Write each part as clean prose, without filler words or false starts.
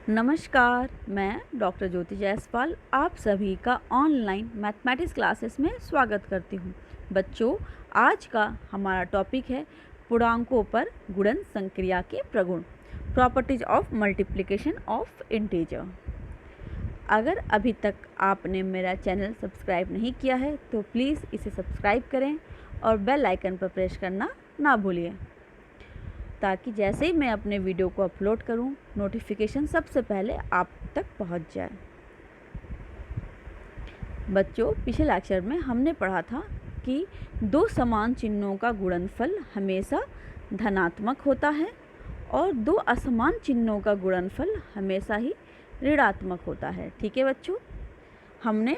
नमस्कार, मैं डॉक्टर ज्योति जायसवाल आप सभी का ऑनलाइन मैथमेटिक्स क्लासेस में स्वागत करती हूँ। बच्चों, आज का हमारा टॉपिक है पूर्णांकों पर गुणन संक्रिया के प्रगुण, properties of multiplication of integer. अगर अभी तक आपने मेरा चैनल सब्सक्राइब नहीं किया है तो प्लीज़ इसे सब्सक्राइब करें और बेल आइकन पर प्रेस करना ना भूलिए, ताकि जैसे ही मैं अपने वीडियो को अपलोड करूं, नोटिफिकेशन सबसे पहले आप तक पहुंच जाए। बच्चों, पिछले लेक्चर में हमने पढ़ा था कि दो समान चिन्हों का गुणनफल हमेशा धनात्मक होता है और दो असमान चिन्हों का गुणनफल हमेशा ही ऋणात्मक होता है। ठीक है बच्चों, हमने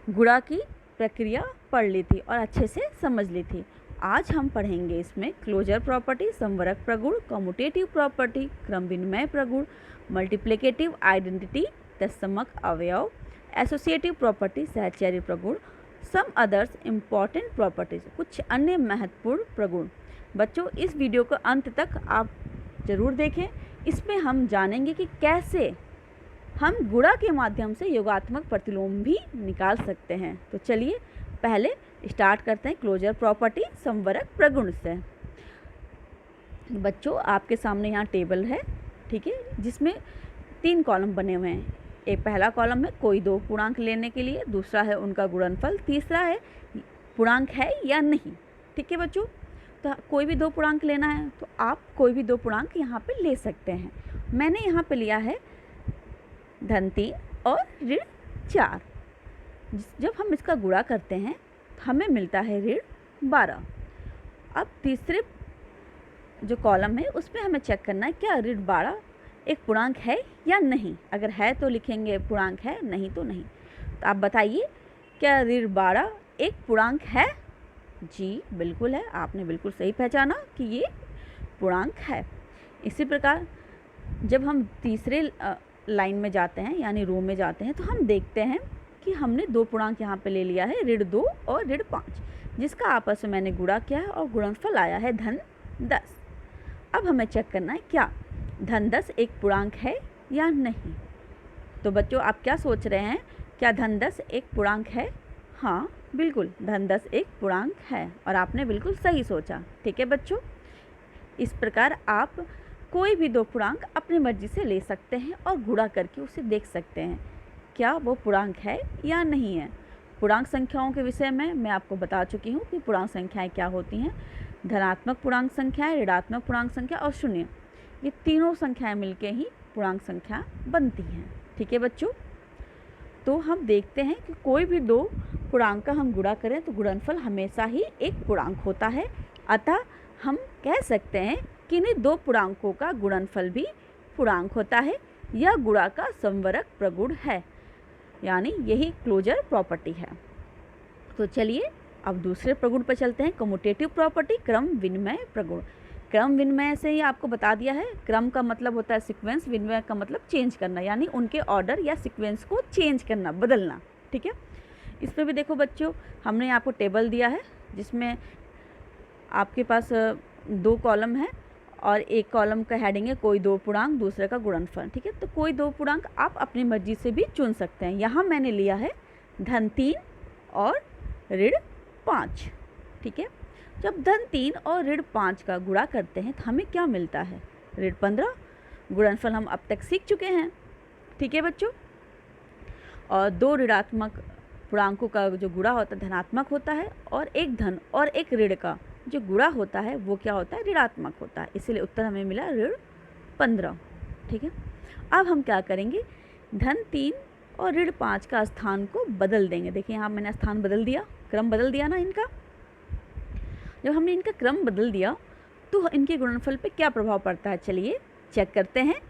गुणा की प्रक्रिया पढ़ ली थी और अच्छे से समझ ली थी। आज हम पढ़ेंगे इसमें क्लोजर प्रॉपर्टी, संवरक प्रगुण, कम्यूटेटिव प्रॉपर्टी, क्रम विनिमय प्रगुण, मल्टीप्लिकेटिव आइडेंटिटी, तत्समक अवयव, एसोसिएटिव प्रॉपर्टी, सहचर्य प्रगुण, सम अदर्स इम्पॉर्टेंट प्रॉपर्टीज, कुछ अन्य महत्वपूर्ण प्रगुण। बच्चों, इस वीडियो को अंत तक आप ज़रूर देखें। इसमें हम जानेंगे कि कैसे हम गुणा के माध्यम से योगात्मक प्रतिलोम भी निकाल सकते हैं। तो चलिए पहले स्टार्ट करते हैं क्लोजर प्रॉपर्टी संवरक प्रगुण से। बच्चों, आपके सामने यहाँ टेबल है, ठीक है, जिसमें 3 कॉलम बने हुए हैं। एक पहला कॉलम है कोई दो पूर्णांक लेने के लिए, दूसरा है उनका गुणनफल, तीसरा है पूर्णांक है या नहीं। ठीक है बच्चों, तो कोई भी दो पूर्णांक लेना है तो आप कोई भी दो पूर्णांक यहाँ पे ले सकते हैं। मैंने यहाँ पे लिया है धन 3 और ऋण 4। जब हम इसका गुणा करते हैं हमें मिलता है ऋण 12। अब तीसरे जो कॉलम है उसमें हमें चेक करना है क्या ऋण 12 एक पूर्णांक है या नहीं। अगर है तो लिखेंगे पूर्णांक है, नहीं तो नहीं। तो आप बताइए क्या ऋण 12 एक पूर्णांक है? जी बिल्कुल है, आपने बिल्कुल सही पहचाना कि ये पूर्णांक है। इसी प्रकार जब हम तीसरे लाइन में जाते हैं यानी रो में जाते हैं तो हम देखते हैं कि हमने दो पूर्णांक यहाँ पे ले लिया है, ऋण 2 और ऋण 5, जिसका आपस में मैंने गुणा किया है और गुणनफल आया है धन 10। अब हमें चेक करना है क्या धन 10 एक पूर्णांक है या नहीं। तो बच्चों, आप क्या सोच रहे हैं, क्या धन 10 एक पूर्णांक है? हाँ बिल्कुल, धन 10 एक पूर्णांक है और आपने बिल्कुल सही सोचा। ठीक है बच्चों, इस प्रकार आप कोई भी दो पूर्णांक अपनी मर्जी से ले सकते हैं और गुणा करके उसे देख सकते हैं क्या वो पूर्णांक है या नहीं है। पूर्णांक संख्याओं के विषय में मैं आपको बता चुकी हूँ कि पूर्णांक संख्याएं क्या होती हैं। धनात्मक पूर्णांक संख्याएं, ऋणात्मक पूर्णांक संख्या और शून्य, ये तीनों संख्याएं मिलके ही पूर्णांक संख्या बनती हैं। ठीक है बच्चों, तो हम देखते हैं कि कोई भी दो पूर्णांक का हम गुणा करें तो गुणनफल हमेशा ही एक पूर्णांक होता है। अतः हम कह सकते हैं कि इन्हीं दो पूर्णांकों का गुणनफल भी पूर्णांक होता है। यह गुणा का संवरक प्रगुण है, यानी यही क्लोजर प्रॉपर्टी है। तो चलिए अब दूसरे प्रगुण पर चलते हैं, कम्यूटेटिव प्रॉपर्टी, क्रम विनिमय प्रगुण। क्रम विनिमय से ही आपको बता दिया है, क्रम का मतलब होता है सीक्वेंस, विनिमय का मतलब चेंज करना, यानी उनके ऑर्डर या सीक्वेंस को चेंज करना, बदलना। ठीक है, इसमें भी देखो बच्चों, हमने आपको टेबल दिया है जिसमें आपके पास 2 कॉलम है और एक कॉलम का हेडिंग है कोई दो पूर्णांक, दूसरे का गुणनफल। ठीक है, तो कोई दो पूर्णांक आप अपनी मर्जी से भी चुन सकते हैं। यहाँ मैंने लिया है धन 3 और ऋण 5। ठीक है, जब धन 3 और ऋण 5 का गुणा करते हैं तो हमें क्या मिलता है? ऋण 15। गुणनफल हम अब तक सीख चुके हैं। ठीक है बच्चों, और दो ऋणात्मक पूर्णांकों का जो गुणा होता है धनात्मक होता है और एक धन और एक ऋण का जो गुणा होता है वो क्या होता है? ऋणात्मक होता है। इसीलिए उत्तर हमें मिला ऋण 15। ठीक है, अब हम क्या करेंगे, धन 3 और ऋण 5 का स्थान को बदल देंगे। देखिए यहाँ मैंने स्थान बदल दिया, क्रम बदल दिया ना इनका। जब हमने इनका क्रम बदल दिया तो इनके गुणनफल पे क्या प्रभाव पड़ता है, चलिए चेक करते हैं।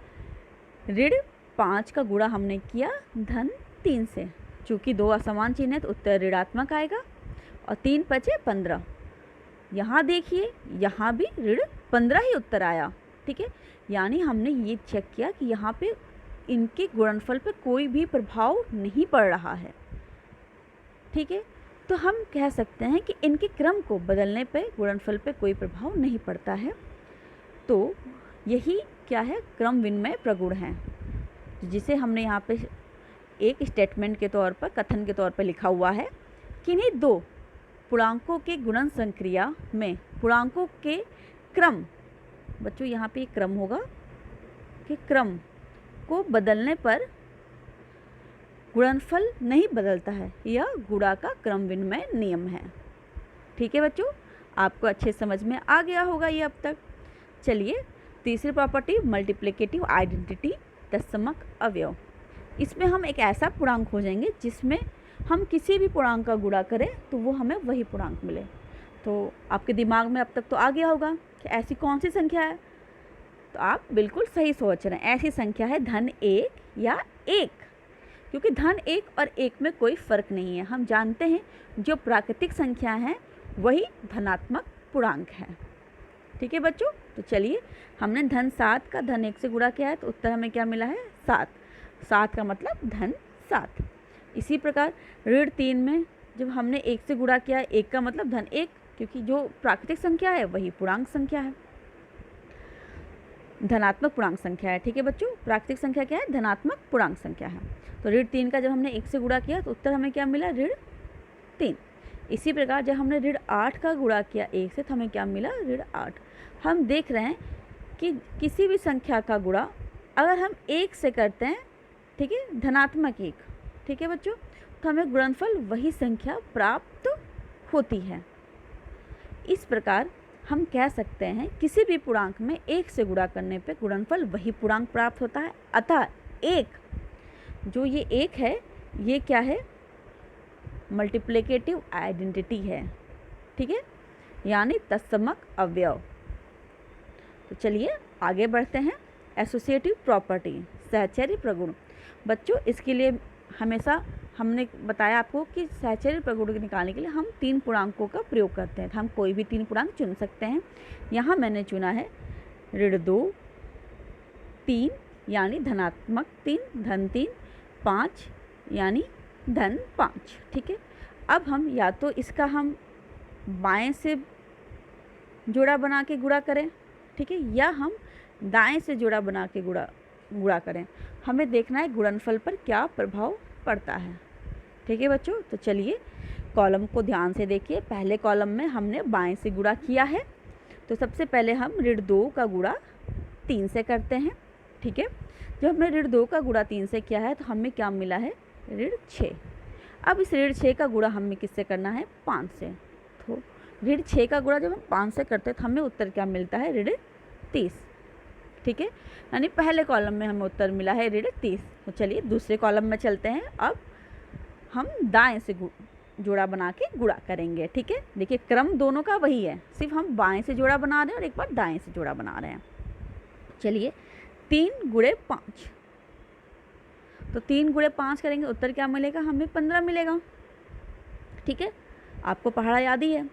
ऋण 5 का गुणा हमने किया धन 3 से, चूँकि दो असमान चिन्ह है तो उत्तर ऋणात्मक आएगा और 3 बचे 15। यहाँ देखिए, यहाँ भी ऋण 15 ही उत्तर आया। ठीक है, यानी हमने ये चेक किया कि यहाँ पे इनके गुणनफल पे कोई भी प्रभाव नहीं पड़ रहा है। ठीक है, तो हम कह सकते हैं कि इनके क्रम को बदलने पे गुणनफल पे कोई प्रभाव नहीं पड़ता है। तो यही क्या है, क्रम विनिमय प्रगुण है। जिसे हमने यहाँ पे एक स्टेटमेंट के तौर पर, कथन के तौर पर लिखा हुआ है। किन्हीं दो पूर्णांकों के गुणन संक्रिया में पूर्णांकों के क्रम, बच्चों यहाँ पे क्रम होगा कि क्रम को बदलने पर गुणनफल नहीं बदलता है, यह गुणा का क्रम विनिमय नियम है। ठीक है बच्चों, आपको अच्छे समझ में आ गया होगा ये अब तक। चलिए तीसरी प्रॉपर्टी, मल्टीप्लिकेटिव आइडेंटिटी, तत्समक अवयव। इसमें हम एक ऐसा पूर्णांक खोजेंगे जिसमें हम किसी भी पूर्णांक का गुणा करें तो वो हमें वही पूर्णांक मिले। तो आपके दिमाग में अब तक तो आ गया होगा कि ऐसी कौन सी संख्या है। तो आप बिल्कुल सही सोच रहे हैं, ऐसी संख्या है धन 1 या 1, क्योंकि धन 1 और 1 में कोई फ़र्क नहीं है। हम जानते हैं जो प्राकृतिक संख्या हैं वही धनात्मक पूर्णांक है। ठीक है बच्चों, तो चलिए हमने धन 7 का धन 1 से गुणा किया है तो उत्तर हमें क्या मिला है 7। 7 का मतलब धन 7। इसी प्रकार ऋण 3 में जब हमने 1 से गुणा किया, 1 का मतलब धन 1, क्योंकि जो प्राकृतिक संख्या है वही पूर्णांक संख्या है, धनात्मक पूर्णांक संख्या है। ठीक है बच्चों, प्राकृतिक संख्या क्या है, धनात्मक पूर्णांक संख्या है। तो ऋण 3 का जब हमने 1 से गुणा किया तो उत्तर हमें क्या मिला, ऋण 3। इसी प्रकार जब हमने ऋण 8 का गुणा किया 1 से तो हमें क्या मिला, ऋण 8। हम देख रहे हैं कि किसी भी संख्या का गुणा अगर हम 1 से करते हैं, ठीक है, धनात्मक 1, ठीक है बच्चों, तो हमें गुणनफल वही संख्या प्राप्त होती है। इस प्रकार हम कह सकते हैं किसी भी पूर्णांक में 1 से गुणा करने पे गुणनफल वही पूर्णांक प्राप्त होता है। अतः 1, जो ये 1 है, ये क्या है, मल्टीप्लिकेटिव आइडेंटिटी है। ठीक है, यानी तत्समक अवयव। तो चलिए आगे बढ़ते हैं। एसोसिएटिव प्रॉपर्टी, सहचर्य प्रगुण। बच्चों इसके लिए हमेशा हमने बताया आपको कि सहचर्य प्रगुण निकालने के लिए हम 3 पूर्णांकों का प्रयोग करते हैं। हम कोई भी 3 पूर्णांक चुन सकते हैं। यहाँ मैंने चुना है ऋण 2, 3 यानी धनात्मक 3, धन 3, 5 यानी धन 5। ठीक है, अब हम या तो इसका हम बाएं से जोड़ा बना के गुणा करें, ठीक है, या हम दाएं से जोड़ा बना के गुणा करें। हमें देखना है गुणनफल पर क्या प्रभाव पड़ता है। ठीक है बच्चों, तो चलिए कॉलम को ध्यान से देखिए। पहले कॉलम में हमने बाएं से गुणा किया है, तो सबसे पहले हम ऋण 2 का गुणा 3 से करते हैं। ठीक है, जब हमने ऋण 2 का गुणा 3 से किया है तो हमें क्या मिला है, ऋण 6। अब इस ऋण 6 का गुणा हमें किससे करना है, 5 से। तो ऋण 6 का गुणा जब हम 5 से करते हैं तो हमें उत्तर क्या मिलता है, ऋण 30। ठीक है, यानी पहले कॉलम में हमें उत्तर मिला है ऋण 30। तो चलिए दूसरे कॉलम में चलते हैं। अब हम दाएं से जोड़ा बना के गुणा करेंगे। ठीक है, देखिए क्रम दोनों का वही है, सिर्फ हम बाएं से जोड़ा बना रहे हैं और एक बार दाएं से जोड़ा बना रहे हैं। चलिए 3 गुणे 5, तो 3 गुणे 5 करेंगे, उत्तर क्या मिलेगा, हमें 15 मिलेगा। ठीक है, आपको पहाड़ा याद ही है।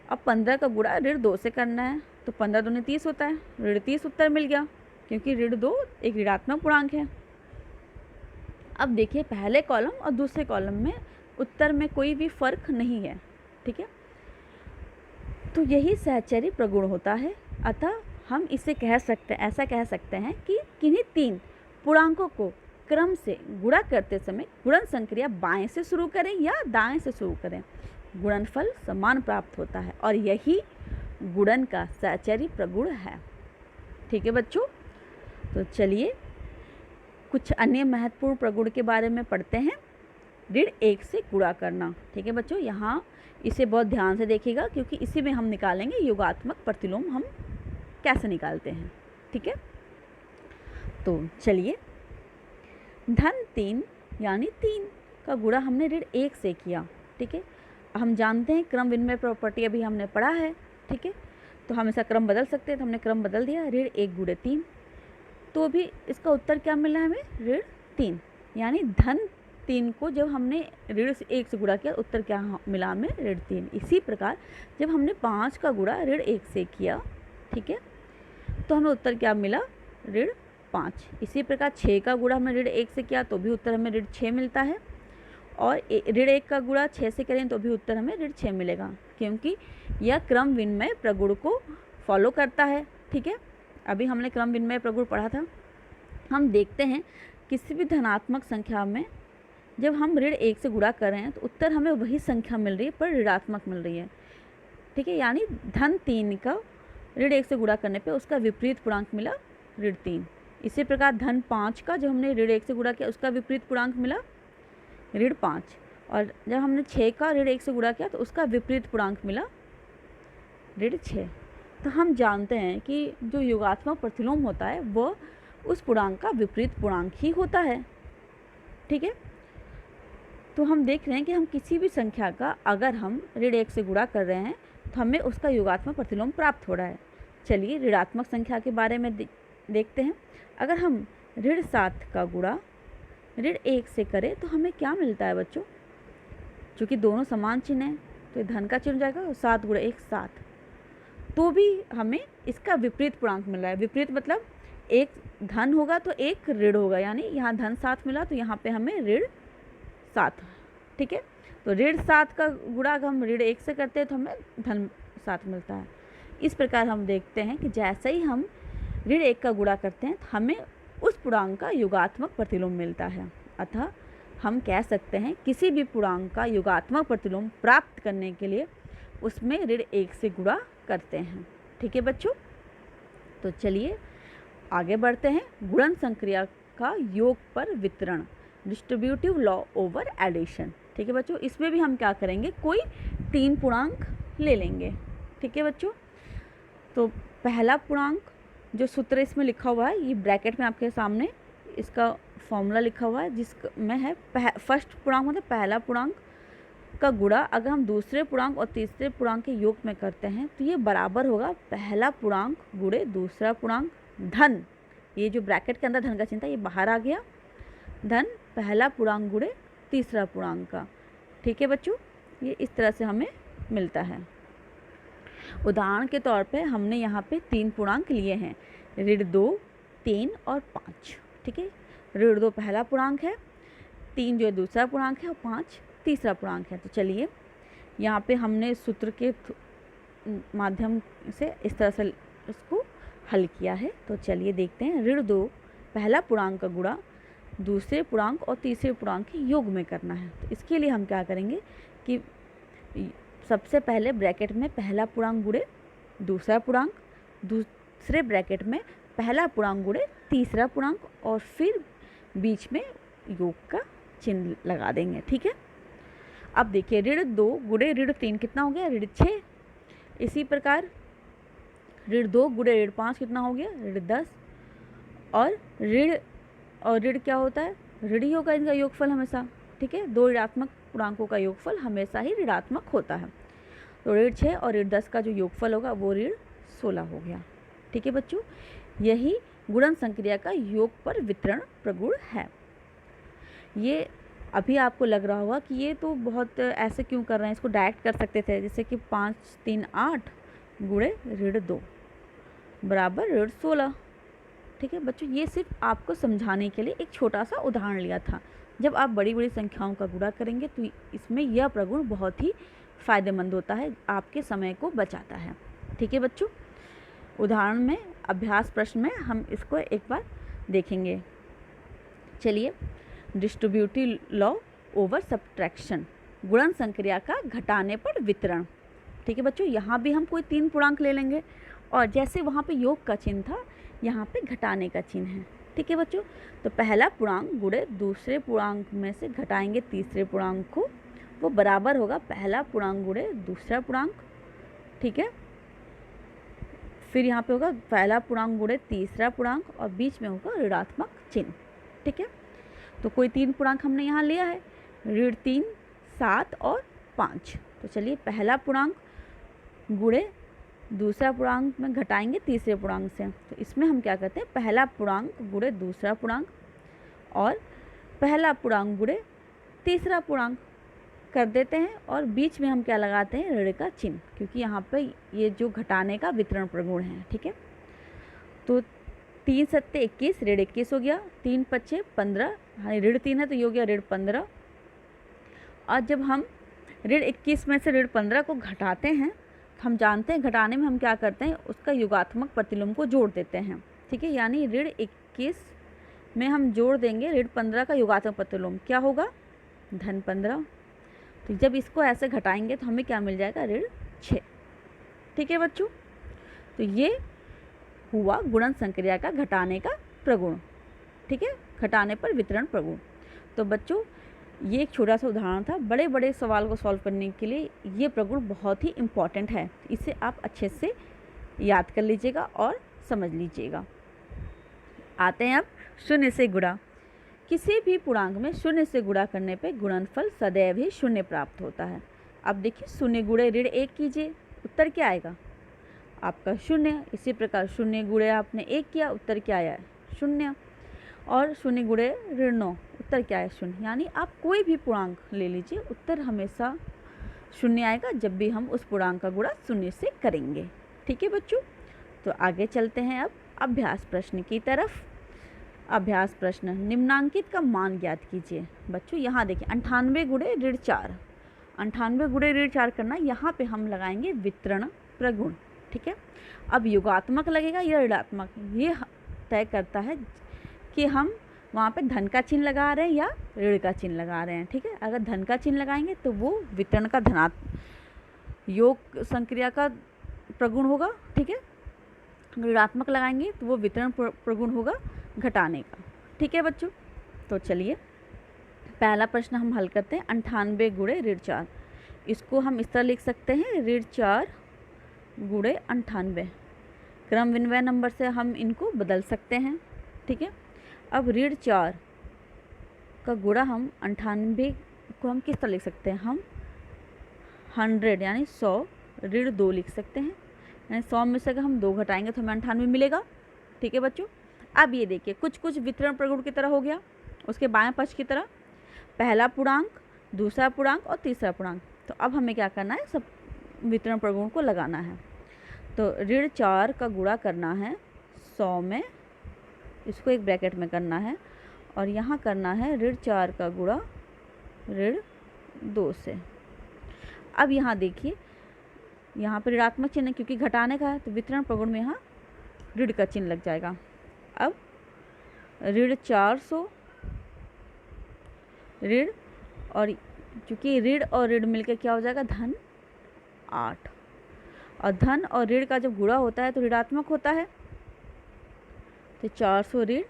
अब 15 का गुणा ऋण 2 से करना है, तो 15 दूनी 30 होता है, ऋण 30 उत्तर मिल गया, क्योंकि ऋण 2 एक ऋणात्मक पूर्णांक है। अब देखिए पहले कॉलम और दूसरे कॉलम में उत्तर में कोई भी फर्क नहीं है। ठीक है, तो यही सहचर्य प्रगुण होता है। अतः हम इसे कह सकते हैं, ऐसा कह सकते हैं कि किन्हीं 3 पूर्णांकों को क्रम से गुणा करते समय गुणन संक्रिया बाएं से शुरू करें या दाएं से शुरू करें, गुणनफल समान प्राप्त होता है और यही गुणन का सहचर्य प्रगुण है। ठीक है बच्चों, तो चलिए कुछ अन्य महत्वपूर्ण प्रगुण के बारे में पढ़ते हैं। ऋण 1 से गुणा करना। ठीक है बच्चों, यहाँ इसे बहुत ध्यान से देखिएगा, क्योंकि इसी में हम निकालेंगे योगात्मक प्रतिलोम हम कैसे निकालते हैं। ठीक है, तो चलिए धन 3 यानी 3 का गुणा हमने ऋण 1 से किया। ठीक है, हम जानते हैं क्रम विनिमय प्रॉपर्टी अभी हमने पढ़ा है। ठीक है, तो हम इसका क्रम बदल सकते हैं, तो हमने क्रम बदल दिया, ऋण 1 गुणे 3, तो भी इसका उत्तर क्या मिला हमें, ऋण 3। यानी धन 3 को जब हमने ऋण 1 से गुणा किया, उत्तर क्या मिला हमें, ऋण 3। इसी प्रकार जब हमने 5 का गुणा ऋण 1 से किया, ठीक है, तो हमें उत्तर क्या मिला, ऋण 5। इसी प्रकार 6 का गुणा हमने ऋण 1 से किया तो भी उत्तर हमें ऋण 6 मिलता है, और ऋण 1 का गुणा 6 से करें तो भी उत्तर हमें ऋण 6 मिलेगा, क्योंकि यह क्रम विनिमय प्रगुण को फॉलो करता है। ठीक है, अभी हमने क्रम विनिमय प्रगुण पढ़ा था। हम देखते हैं किसी भी धनात्मक संख्या में जब हम ऋण 1 से गुणा कर रहे हैं तो उत्तर हमें वही संख्या मिल रही है पर ऋणात्मक मिल रही है, ठीक है। यानी धन 3 का ऋण 1 से गुणा करने पे उसका विपरीत पूर्णांक मिला ऋण 3। इसी प्रकार धन 5 का जब हमने ऋण 1 से गुणा किया उसका विपरीत पूर्णांक मिला ऋण 5, और जब हमने 6 का ऋण 1 से गुणा किया तो उसका विपरीत पूर्णांक मिला ऋण 6। तो हम जानते हैं कि जो योगात्मक प्रतिलोम होता है वह उस पूर्णांक का विपरीत पूर्णांक ही होता है, ठीक है। तो हम देख रहे हैं कि हम किसी भी संख्या का अगर हम ऋण 1 से गुणा कर रहे हैं तो हमें उसका योगात्मक प्रतिलोम प्राप्त हो रहा है। चलिए ऋणात्मक संख्या के बारे में देखते हैं। अगर हम ऋण 7 का गुणा ऋण 1 से करें तो हमें क्या मिलता है बच्चों? चूँकि दोनों समान चिन्ह हैं तो धन का चिन्ह हो जाएगा, 7 गुणा 1 7, तो भी हमें इसका विपरीत पूर्णांक मिल रहा है। विपरीत मतलब एक धन होगा तो एक ऋण होगा, यानी यहाँ धन 7 मिला तो यहाँ पे हमें ऋण 7, ठीक है। तो ऋण 7 का गुणा अगर हम ऋण 1 से करते हैं तो हमें धन 7 मिलता है। इस प्रकार हम देखते हैं कि जैसे ही हम ऋण 1 का गुणा करते हैं तो हमें उस पूर्णांक का योगात्मक प्रतिलोम मिलता है। अतः हम कह सकते हैं किसी भी पूर्णांक का योगात्मक प्रतिलोम प्राप्त करने के लिए उसमें ऋण 1 से गुणा करते हैं, ठीक है बच्चों। तो चलिए आगे बढ़ते हैं। गुणन संक्रिया का योग पर वितरण, डिस्ट्रीब्यूटिव लॉ ओवर एडिशन, ठीक है बच्चों। इसमें भी हम क्या करेंगे, कोई 3 पूर्णांक ले लेंगे, ठीक है बच्चों। तो पहला पूर्णांक जो सूत्र इसमें लिखा हुआ है, ये ब्रैकेट में आपके सामने इसका फॉर्मूला लिखा हुआ है जिसमें है फर्स्ट पूर्णांक मतलब पहला पूर्णांक का गुणा अगर हम दूसरे पूर्णांक और तीसरे पूर्णांक के योग में करते हैं तो ये बराबर होगा पहला पूर्णांक गुणे दूसरा पूर्णांक धन, ये जो ब्रैकेट के अंदर धन का चिन्ह था ये बाहर आ गया, धन पहला पूर्णांक गुणे तीसरा पूर्णांक का, ठीक है बच्चों। ये इस तरह से हमें मिलता है। उदाहरण के तौर पे हमने यहाँ पे 3 पूर्णांक लिए हैं, ऋण 2, 3 और 5, ठीक है। ऋण 2 पहला पूर्णांक है, 3 जो है दूसरा पूर्णांक है और 5 तीसरा पूर्णांक है। तो चलिए यहाँ पे हमने सूत्र के माध्यम से इस तरह से इसको हल किया है। तो चलिए देखते हैं। ऋण 2 पहला पूर्णांक का गुणा दूसरे पूर्णांक और तीसरे पूर्णांक के योग में करना है। तो इसके लिए हम क्या करेंगे कि सबसे पहले ब्रैकेट में पहला पूर्णांक गुणे दूसरा पूर्णांक, दूसरे ब्रैकेट में पहला पूर्णांक गुणे तीसरा पूर्णांक और फिर बीच में योग का चिन्ह लगा देंगे, ठीक है। अब देखिए ऋण 2 गुणे ऋण 3 कितना हो गया, ऋण 6। इसी प्रकार ऋण 2 गुणे ऋण 5 कितना हो गया, ऋण 10। और ऋण क्या होता है, ऋण ही होगा इनका योगफल हमेशा, ठीक है। 2 ऋणात्मक पूर्णांकों का योगफल हमेशा ही ऋणात्मक होता है। तो ऋण 6 और ऋण 10 का जो योगफल होगा वो ऋण 16 हो गया, ठीक है बच्चों। यही गुणन संक्रिया का योग पर वितरण प्रगुण है। ये अभी आपको लग रहा होगा कि ये तो बहुत ऐसे क्यों कर रहे हैं, इसको डायरेक्ट कर सकते थे, जैसे कि 5 3 8 गुणे ऋण 2 बराबर ऋण 16, ठीक है बच्चों। ये सिर्फ आपको समझाने के लिए एक छोटा सा उदाहरण लिया था। जब आप बड़ी बड़ी संख्याओं का गुणा करेंगे तो इसमें यह प्रगुण बहुत ही फ़ायदेमंद होता है, आपके समय को बचाता है, ठीक है बच्चों। उदाहरण में अभ्यास प्रश्न में हम इसको एक बार देखेंगे। चलिए, डिस्ट्रीब्यूटिव लॉ ओवर सब्ट्रैक्शन, गुणन संक्रिया का घटाने पर वितरण, ठीक है बच्चों। यहाँ भी हम कोई 3 पूर्णांक ले लेंगे और जैसे वहाँ पे योग का चिन्ह था यहाँ पे घटाने का चिन्ह है, ठीक है बच्चों। तो पहला पूर्णांक गुणे दूसरे पूर्णांक में से घटाएंगे तीसरे पूर्णांक को, वो बराबर होगा पहला पूर्णांक गुणे दूसरा पूर्णांक, ठीक है। फिर यहाँ पे होगा पहला पूर्णांक गुणे तीसरा पूर्णांक और बीच में होगा ऋणात्मक चिन्ह, ठीक है। तो कोई 3 पूर्णांक हमने यहाँ लिया है, ऋण 3, 7 और 5। तो चलिए पहला पूर्णांक गुणे दूसरा पूर्णांक में घटाएंगे तीसरे पूर्णांक से। तो इसमें हम क्या करते हैं, पहला पूर्णांक गुणे दूसरा पूर्णांक और पहला पूर्णांक गुणे तीसरा पूर्णांक कर देते हैं और बीच में हम क्या लगाते हैं, ऋण का चिन्ह, क्योंकि यहाँ पे ये जो घटाने का वितरण प्रगुण है, ठीक है। तो 3 7 21 ऋण 21 हो गया, 3 5 15, हाँ ऋण 3 है तो ये हो गया ऋण 15। और जब हम ऋण 21 में से ऋण 15 को घटाते हैं तो हम जानते हैं घटाने में हम क्या करते हैं, उसका योगात्मक प्रतिलोम को जोड़ देते हैं, ठीक है। यानी ऋण 21 में हम जोड़ देंगे ऋण 15 का योगात्मक प्रतिलोम, क्या होगा? धन 15। तो जब इसको ऐसे घटाएंगे तो हमें क्या मिल जाएगा? ऋण 6। ठीक है बच्चों, तो ये हुआ गुणन संक्रिया का घटाने का प्रगुण। ठीक है, घटाने पर वितरण प्रगुण। तो बच्चों ये एक छोटा सा उदाहरण था। बड़े बड़े सवाल को सॉल्व करने के लिए ये प्रगुण बहुत ही इम्पॉर्टेंट है, इसे आप अच्छे से याद कर लीजिएगा और समझ लीजिएगा। आते हैं अब शून्य से गुणा। किसी भी पूर्णांक में शून्य से गुणा करने पे गुणनफल सदैव ही शून्य प्राप्त होता है। अब देखिए, शून्य गुणे ऋण 1 कीजिए, उत्तर क्या आएगा? आपका 0। इसी प्रकार 0 गुणे आपने 1 किया, उत्तर क्या आया? 0। और 0 गुणे ऋण 9, उत्तर क्या है? 0। यानी आप कोई भी पूर्णांक ले लीजिए, उत्तर हमेशा 0 आएगा जब भी हम उस पूर्णांक का गुणा 0 से करेंगे। ठीक है बच्चों, तो आगे चलते हैं अब अभ्यास प्रश्न की तरफ। अभ्यास प्रश्न, निम्नांकित का मान ज्ञात कीजिए। बच्चों यहाँ देखिए, 98 गुणे ऋण 4, 98 गुणे ऋण 4 करना, यहाँ पे हम लगाएंगे वितरण प्रगुण। ठीक है, अब योगात्मक लगेगा या ऋणात्मक, ये तय करता है कि हम वहाँ पे धन का चिन्ह लगा रहे हैं या ऋण का चिन्ह लगा रहे हैं। ठीक है, अगर धन का चिन्ह लगाएंगे तो वो वितरण का धनात्मक योग संक्रिया का प्रगुण होगा। ठीक है, ऋणात्मक लगाएंगे तो वो वितरण प्रगुण होगा घटाने का। ठीक है बच्चों, तो चलिए पहला प्रश्न हम हल करते हैं। 98 गुणे ऋण 4, इसको हम इस तरह लिख सकते हैं, ऋण 4 गुणे 98। क्रम विनिमय नंबर से हम इनको बदल सकते हैं। ठीक है, अब ऋण 4 का गुणा हम 98 को हम किस तरह लिख सकते हैं? हम 100 यानी 100 ऋण 2 लिख सकते हैं, यानी 100 में से अगर हम 2 घटाएंगे तो हमें 98 मिलेगा। ठीक है बच्चों, अब ये देखिए कुछ कुछ वितरण प्रगुण की तरह हो गया, उसके बाएं पक्ष की तरह पहला पूर्णांक, दूसरा पूर्णांक और तीसरा पूर्णांक। तो अब हमें क्या करना है? सब वितरण प्रगुण को लगाना है। तो ऋण 4 का गुणा करना है 100 में, इसको एक ब्रैकेट में करना है, और यहाँ करना है ऋण 4 का गुणा ऋण 2 से। अब यहाँ देखिए, यहाँ पर ऋणात्मक चिन्ह क्योंकि घटाने का है तो वितरण प्रगुण में यहाँ ऋण का चिन्ह लग जाएगा। अब ऋण 400 ऋण, और क्योंकि ऋण और ऋण मिलकर क्या हो जाएगा? धन 8। और धन और ऋण का जब गुणा होता है तो ऋणात्मक होता है, तो 400 ऋण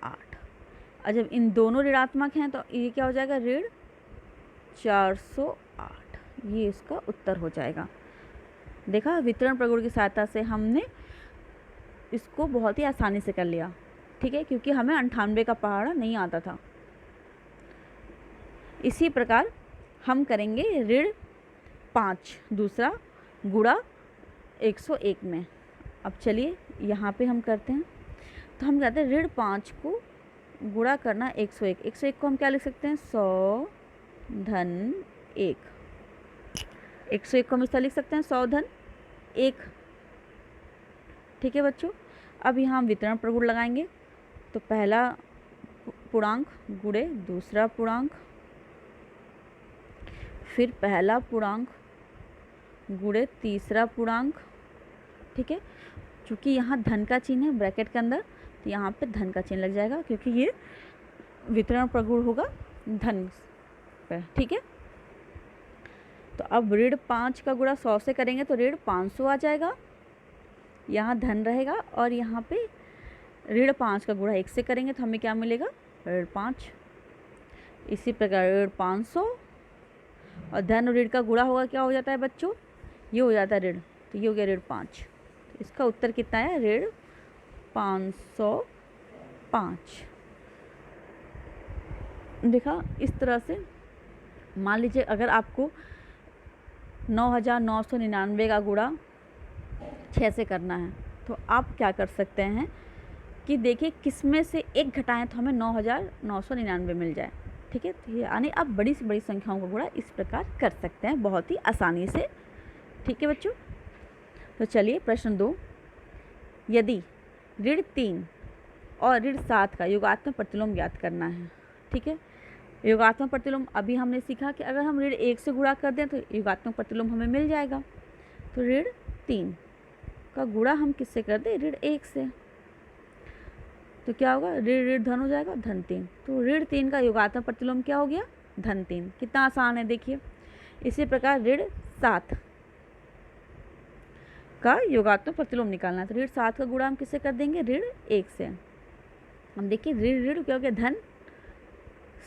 8। और जब इन दोनों ऋणात्मक हैं तो ये क्या हो जाएगा? ऋण 408। ये इसका उत्तर हो जाएगा। देखा, वितरण प्रगुण की सहायता से हमने इसको बहुत ही आसानी से कर लिया। ठीक है, क्योंकि हमें 98 का पहाड़ा नहीं आता था। इसी प्रकार हम करेंगे ऋण 5 दूसरा गुणा 101 में। अब चलिए यहाँ पे हम करते हैं, तो हम कहते हैं ऋण 5 को गुणा करना 101। 101 को हम क्या लिख सकते हैं? 100 धन 1। 101 को हम इस तरह लिख सकते हैं, 100 धन 1। ठीक है बच्चों, अब यहाँ हम वितरण प्रगुण लगाएंगे। तो पहला पूर्णांक गुणे दूसरा पूर्णांक, फिर पहला पूर्णांक गुणे तीसरा पूर्णांक। ठीक है, क्योंकि यहाँ धन का चिन्ह है ब्रैकेट के अंदर, तो यहाँ पे धन का चिन्ह लग जाएगा क्योंकि ये वितरण प्रगुण होगा धन पे। ठीक है, तो अब ऋण 5 का गुणा 100 से करेंगे तो ऋण 500 आ जाएगा, यहाँ धन रहेगा, और यहाँ पे ऋण 5 का गुणा 1 से करेंगे तो हमें क्या मिलेगा? ऋण 5। इसी प्रकार ऋण 500 और धन और ऋण का गुणा होगा, क्या हो जाता है बच्चों? ये हो जाता है ऋण, तो ये हो गया ऋण 5। तो इसका उत्तर कितना है? ऋण 505। देखा, इस तरह से मान लीजिए अगर आपको 9999 का गुणा 6 से करना है, तो आप क्या कर सकते हैं कि देखिए किस में से एक घटाएं तो हमें 9999 मिल जाए। ठीक है, तो यानी आप बड़ी से बड़ी संख्याओं का गुणा इस प्रकार कर सकते हैं बहुत ही आसानी से। ठीक है बच्चों, तो चलिए प्रश्न 2, यदि ऋण 3 और ऋण 7 का योगात्मक प्रतिलोम ज्ञात करना है। ठीक है, योगात्मक प्रतिलोम अभी हमने सीखा कि अगर हम ऋण 1 से गुणा कर दें तो योगात्मक प्रतिलोम हमें मिल जाएगा। तो ऋण 3 का गुणा हम किससे कर दें? ऋण 1 से। तो क्या होगा, ऋण ऋण धन हो जाएगा, धन 3। तो ऋण 3 का योगात्मक प्रतिलोम क्या हो गया, धन 3। कितना आसान है देखिए। इसी प्रकार ऋण 7 का योगात्मक प्रतिलोम निकालना है। तो ऋण 7 का गुणा हम किससे कर देंगे, ऋण 1 से। हम देखिए ऋण ऋण क्या हो गया, धन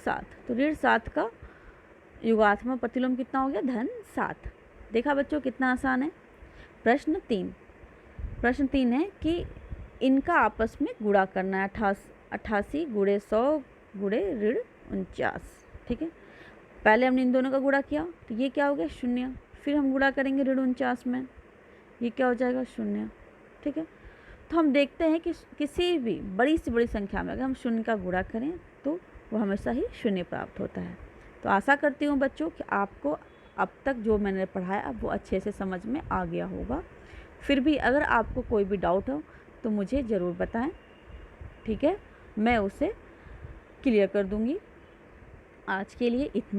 7। तो ऋण 7 का योगात्मक प्रतिलोम कितना हो गया, धन 7। देखा बच्चों कितना आसान है। प्रश्न 3 है कि इनका आपस में गुणा करना है। 88 गुणे 100 गुणे ऋण 49। ठीक है, पहले हमने इन दोनों का गुणा किया तो ये क्या हो गया, 0। फिर हम गुणा करेंगे ऋण 49 में, ये क्या हो जाएगा, 0। ठीक है, तो हम देखते हैं कि किसी भी बड़ी से बड़ी संख्या में अगर हम 0 का गुणा करें तो वो हमेशा ही 0 प्राप्त होता है। तो आशा करती हूँ बच्चों कि आपको अब तक जो मैंने पढ़ाया वो अच्छे से समझ में आ गया होगा। फिर भी अगर आपको कोई भी डाउट हो तो मुझे ज़रूर बताएं। ठीक है, मैं उसे क्लियर कर दूँगी। आज के लिए इतना।